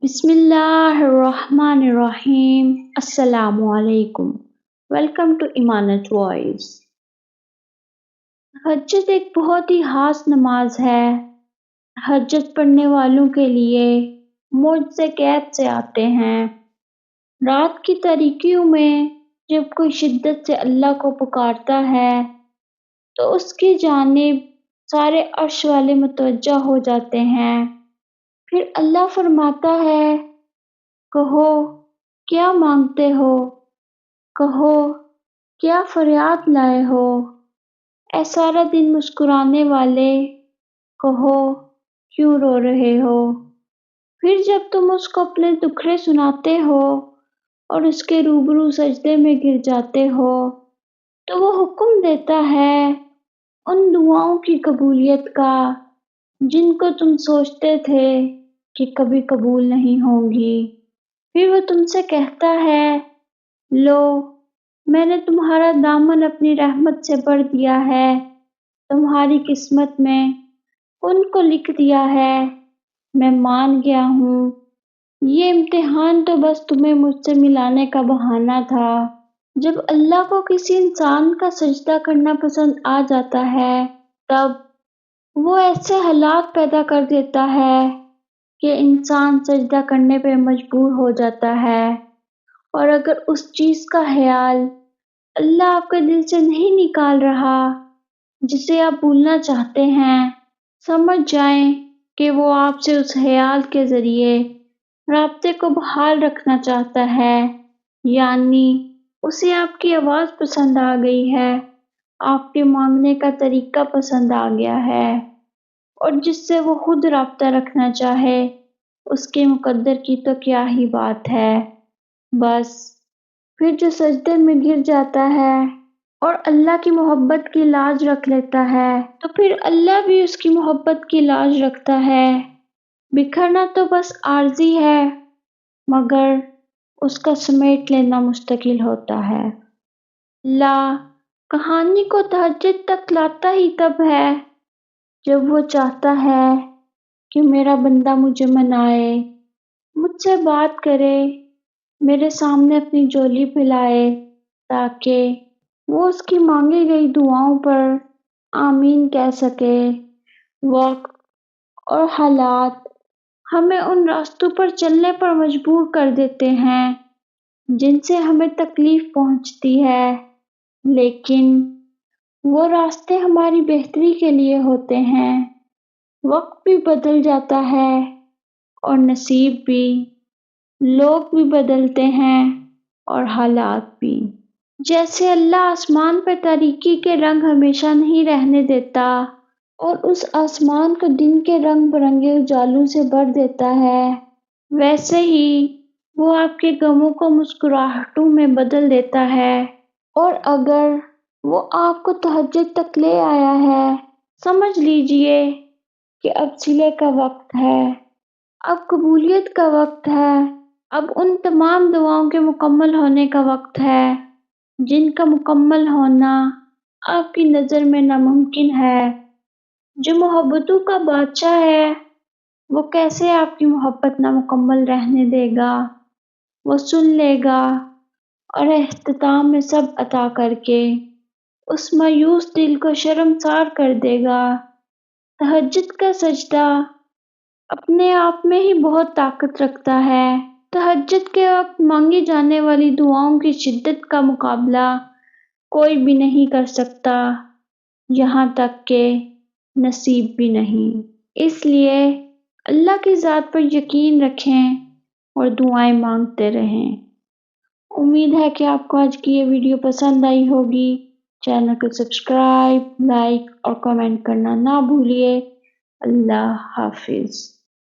بسم اللہ الرحمن الرحیم۔ السلام علیکم۔ ویلکم ٹو ایمانت وائس۔ تہجد ایک بہت ہی خاص نماز ہے۔ تہجد پڑھنے والوں کے لیے معجزے غیب سے آتے ہیں۔ رات کی تاریکیوں میں جب کوئی شدت سے اللہ کو پکارتا ہے تو اس کی جانب سارے عرش والے متوجہ ہو جاتے ہیں۔ پھر اللہ فرماتا ہے، کہو کیا مانگتے ہو، کہو کیا فریاد لائے ہو، اے سارا دن مسکرانے والے، کہو کیوں رو رہے ہو۔ پھر جب تم اس کو اپنے دکھڑے سناتے ہو اور اس کے روبرو سجدے میں گر جاتے ہو تو وہ حکم دیتا ہے ان دعاؤں کی قبولیت کا جن کو تم سوچتے تھے کہ کبھی قبول نہیں ہوں گی۔ پھر وہ تم سے کہتا ہے، لو میں نے تمہارا دامن اپنی رحمت سے بھر دیا ہے، تمہاری قسمت میں ان کو لکھ دیا ہے، میں مان گیا ہوں۔ یہ امتحان تو بس تمہیں مجھ سے ملانے کا بہانہ تھا۔ جب اللہ کو کسی انسان کا سجدہ کرنا پسند آ جاتا ہے تب وہ ایسے حالات پیدا کر دیتا ہے کہ انسان سجدہ کرنے پہ مجبور ہو جاتا ہے، اور اگر اس چیز کا خیال اللہ آپ کے دل سے نہیں نکال رہا جسے آپ بھولنا چاہتے ہیں، سمجھ جائیں کہ وہ آپ سے اس خیال کے ذریعے رابطے کو بحال رکھنا چاہتا ہے، یعنی اسے آپ کی آواز پسند آ گئی ہے، آپ کے مانگنے کا طریقہ پسند آ گیا ہے، اور جس سے وہ خود رابطہ رکھنا چاہے اس کے مقدر کی تو کیا ہی بات ہے۔ بس پھر جو سجدے میں گر جاتا ہے اور اللہ کی محبت کی لاج رکھ لیتا ہے تو پھر اللہ بھی اس کی محبت کی لاج رکھتا ہے۔ بکھرنا تو بس عارضی ہے مگر اس کا سمیٹ لینا مستقل ہوتا ہے۔ اللہ کہانی کو تہجد تک لاتا ہی تب ہے جب وہ چاہتا ہے کہ میرا بندہ مجھے منائے، مجھ سے بات کرے، میرے سامنے اپنی جولی پھیلائے تاکہ وہ اس کی مانگی گئی دعاؤں پر آمین کہہ سکے۔ وقت اور حالات ہمیں ان راستوں پر چلنے پر مجبور کر دیتے ہیں جن سے ہمیں تکلیف پہنچتی ہے، لیکن وہ راستے ہماری بہتری کے لیے ہوتے ہیں۔ وقت بھی بدل جاتا ہے اور نصیب بھی، لوگ بھی بدلتے ہیں اور حالات بھی۔ جیسے اللہ آسمان پہ تاریکی کے رنگ ہمیشہ نہیں رہنے دیتا اور اس آسمان کو دن کے رنگ برنگے اجالوں سے بھر دیتا ہے، ویسے ہی وہ آپ کے غموں کو مسکراہٹوں میں بدل دیتا ہے۔ اور اگر وہ آپ کو تہجد تک لے آیا ہے، سمجھ لیجئے کہ اب صلے کا وقت ہے، اب قبولیت کا وقت ہے، اب ان تمام دعاؤں کے مکمل ہونے کا وقت ہے جن کا مکمل ہونا آپ کی نظر میں ناممکن ہے۔ جو محبتوں کا بادشاہ ہے وہ کیسے آپ کی محبت نامکمل رہنے دے گا؟ وہ سن لے گا اور اختتام میں سب عطا کر کے اس مایوس دل کو شرمسار کر دے گا۔ تہجد کا سجدہ اپنے آپ میں ہی بہت طاقت رکھتا ہے۔ تہجد کے وقت مانگی جانے والی دعاؤں کی شدت کا مقابلہ کوئی بھی نہیں کر سکتا، یہاں تک کہ نصیب بھی نہیں۔ اس لیے اللہ کی ذات پر یقین رکھیں اور دعائیں مانگتے رہیں۔ امید ہے کہ آپ کو آج کی یہ ویڈیو پسند آئی ہوگی۔ چینل کو سبسکرائب، لائک اور کمنٹ کرنا نہ بھولیے۔ اللہ حافظ۔